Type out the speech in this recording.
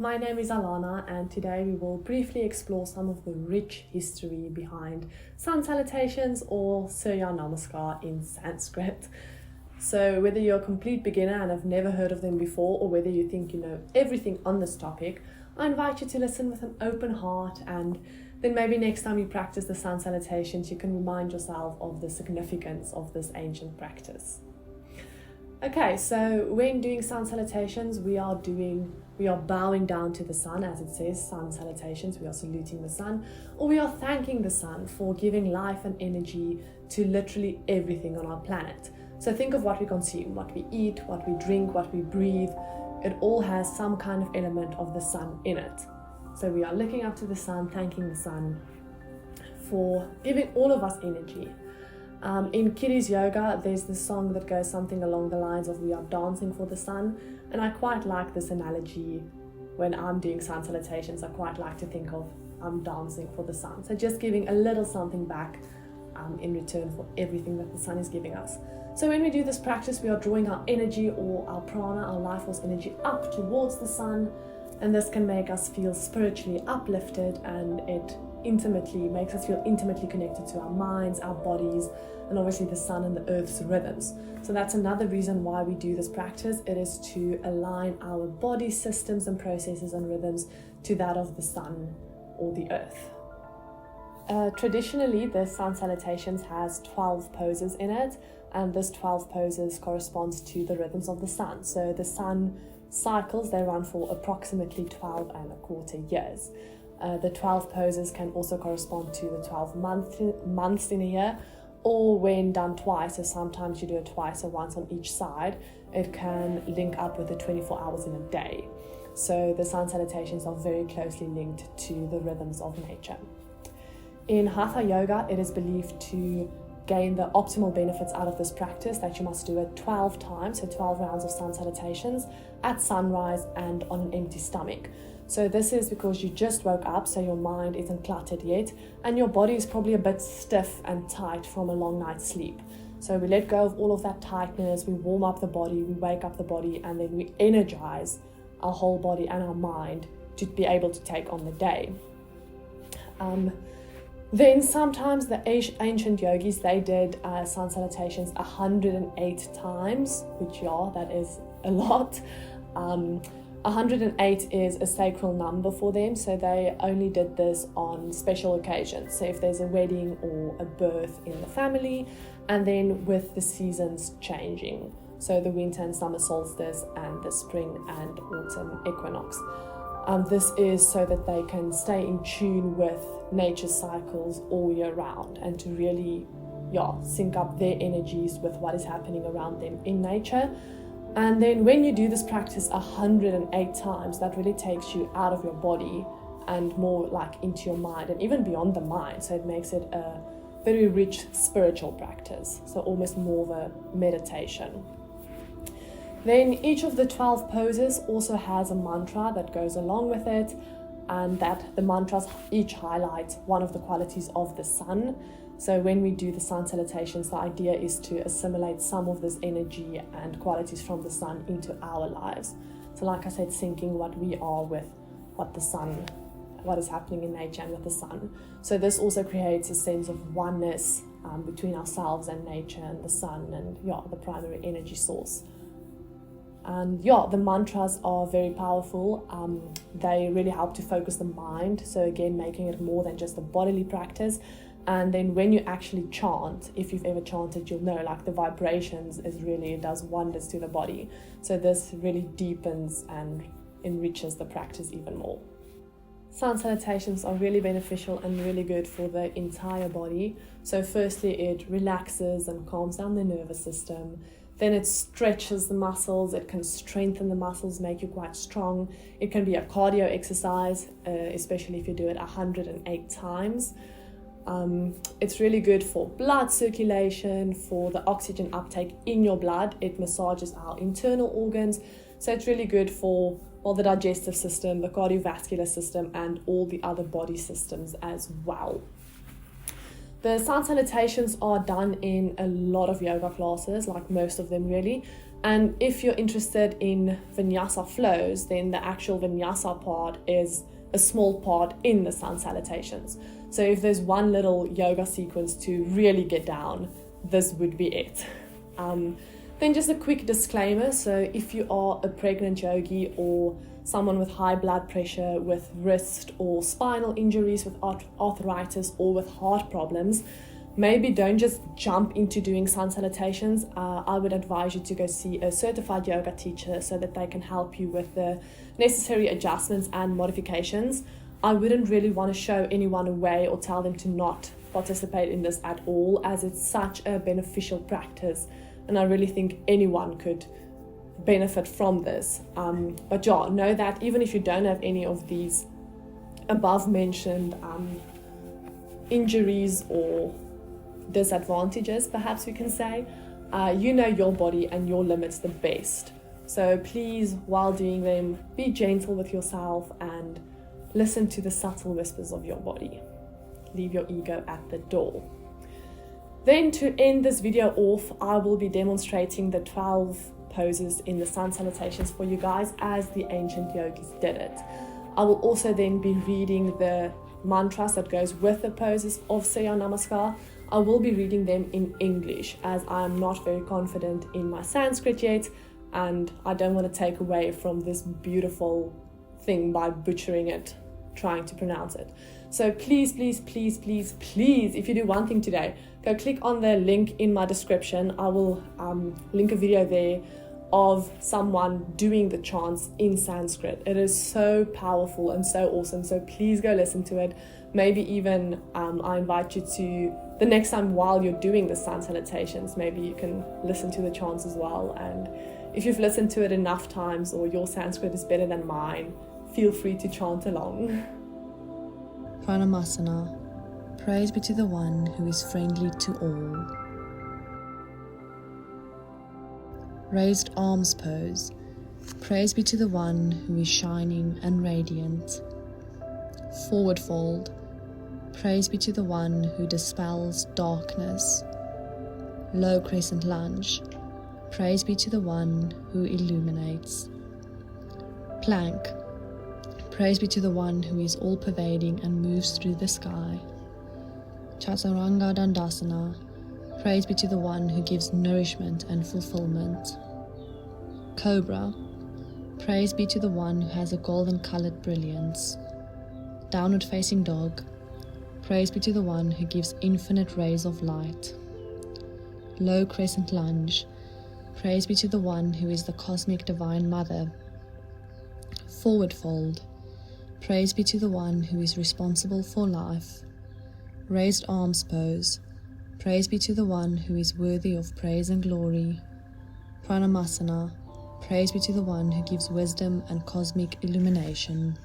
My name is Alana, and today we will briefly explore some of the rich history behind Sun Salutations or Surya Namaskar in Sanskrit. So whether you're a complete beginner and have never heard of them before, or whether you think you know everything on this topic, I invite you to listen with an open heart, and then maybe next time you practice the Sun Salutations, you can remind yourself of the significance of this ancient practice. Okay, so when doing Sun Salutations, we are bowing down to the sun, as it says, Sun Salutations, we are saluting the sun, or we are thanking the sun for giving life and energy to literally everything on our planet. So think of what we consume, what we eat, what we drink, what we breathe. It all has some kind of element of the sun in it. So we are looking up to the sun, thanking the sun for giving all of us energy. In Kiddies Yoga, there's this song that goes something along the lines of we are dancing for the sun, and I quite like this analogy. When I'm doing Sun Salutations, I quite like to think of I'm dancing for the sun. So just giving a little something back in return for everything that the sun is giving us. So when we do this practice, we are drawing our energy or our prana, our life force energy up towards the sun, and this can make us feel spiritually uplifted, and it makes us feel intimately connected to our minds, our bodies, and obviously the sun and the earth's rhythms. So that's another reason why we do this practice. It is to align our body systems and processes and rhythms to that of the sun or the earth. Traditionally, the Sun Salutations has 12 poses in it, and this 12 poses corresponds to the rhythms of the sun. So the sun cycles, they run for approximately 12 and a quarter years. The 12 poses can also correspond to the 12 months in a year, or when done twice, so sometimes you do it twice or once on each side, it can link up with the 24 hours in a day. So the Sun Salutations are very closely linked to the rhythms of nature. In Hatha Yoga, it is believed to gain the optimal benefits out of this practice that you must do it 12 times, so 12 rounds of Sun Salutations at sunrise and on an empty stomach. So this is because you just woke up, so your mind isn't cluttered yet, and your body is probably a bit stiff and tight from a long night's sleep. So we let go of all of that tightness, we warm up the body, we wake up the body, and then we energize our whole body and our mind to be able to take on the day. Then sometimes the ancient yogis, they did Sun Salutations 108 times, which that is a lot. 108 is a sacral number for them, so they only did this on special occasions. So if there's a wedding or a birth in the family, and then with the seasons changing. So the winter and summer solstice and the spring and autumn equinox. This is so that they can stay in tune with nature's cycles all year round, and to really sync up their energies with what is happening around them in nature. And then when you do this practice 108 times, that really takes you out of your body and more like into your mind and even beyond the mind. So it makes it a very rich spiritual practice. So almost more of a meditation. Then each of the 12 poses also has a mantra that goes along with it, and that the mantras each highlight one of the qualities of the sun. So when we do the Sun Salutations, the idea is to assimilate some of this energy and qualities from the sun into our lives. So like I said, syncing what we are with what is happening in nature and with the sun. So this also creates a sense of oneness between ourselves and nature and the sun and the primary energy source. And the mantras are very powerful. They really help to focus the mind. So again, making it more than just a bodily practice. And then when you actually chant, if you've ever chanted, you'll know like the vibrations it does wonders to the body. So this really deepens and enriches the practice even more. Sun Salutations are really beneficial and really good for the entire body. So firstly, it relaxes and calms down the nervous system. Then it stretches the muscles, it can strengthen the muscles, make you quite strong. It can be a cardio exercise, especially if you do it 108 times. It's really good for blood circulation, for the oxygen uptake in your blood. It massages our internal organs. So it's really good for the digestive system, the cardiovascular system, and all the other body systems as well. The Sun Salutations are done in a lot of yoga classes, like most of them really. And if you're interested in vinyasa flows, then the actual vinyasa part is a small part in the Sun Salutations. So if there's one little yoga sequence to really get down, this would be it. Then just a quick disclaimer. So if you are a pregnant yogi or someone with high blood pressure, with wrist or spinal injuries, with arthritis or with heart problems, maybe don't just jump into doing Sun Salutations. I would advise you to go see a certified yoga teacher so that they can help you with the necessary adjustments and modifications. I wouldn't really want to show anyone away or tell them to not participate in this at all, as it's such a beneficial practice, and I really think anyone could benefit from this. But yeah, know that even if you don't have any of these above mentioned injuries or disadvantages, perhaps we can say, you know your body and your limits the best. So please, while doing them, be gentle with yourself and listen to the subtle whispers of your body. Leave your ego at the door. Then to end this video off, I will be demonstrating the 12 poses in the Sun Salutations for you guys as the ancient yogis did it. I will also then be reading the mantras that goes with the poses of Surya Namaskar. I will be reading them in English as I am not very confident in my Sanskrit yet, and I don't want to take away from this beautiful thing by butchering it, trying to pronounce it. So please, if you do one thing today, go click on the link in my description. I will link a video there of someone doing the chants in Sanskrit. It is so powerful and so awesome. So please go listen to it. Maybe even I invite you to, the next time while you're doing the Sun Salutations, maybe you can listen to the chants as well. And if you've listened to it enough times or your Sanskrit is better than mine, feel free to chant along. Alanasana. Praise be to the one who is friendly to all. Raised arms pose. Praise be to the one who is shining and radiant. Forward fold. Praise be to the one who dispels darkness. Low crescent lunge. Praise be to the one who illuminates. Plank. Praise be to the one who is all-pervading and moves through the sky. Chaturanga Dandasana. Praise be to the one who gives nourishment and fulfillment. Cobra. Praise be to the one who has a golden-colored brilliance. Downward facing dog. Praise be to the one who gives infinite rays of light. Low crescent lunge. Praise be to the one who is the cosmic divine mother. Forward fold. Praise be to the one who is responsible for life. Raised arms pose. Praise be to the one who is worthy of praise and glory. Pranamasana. Praise be to the one who gives wisdom and cosmic illumination.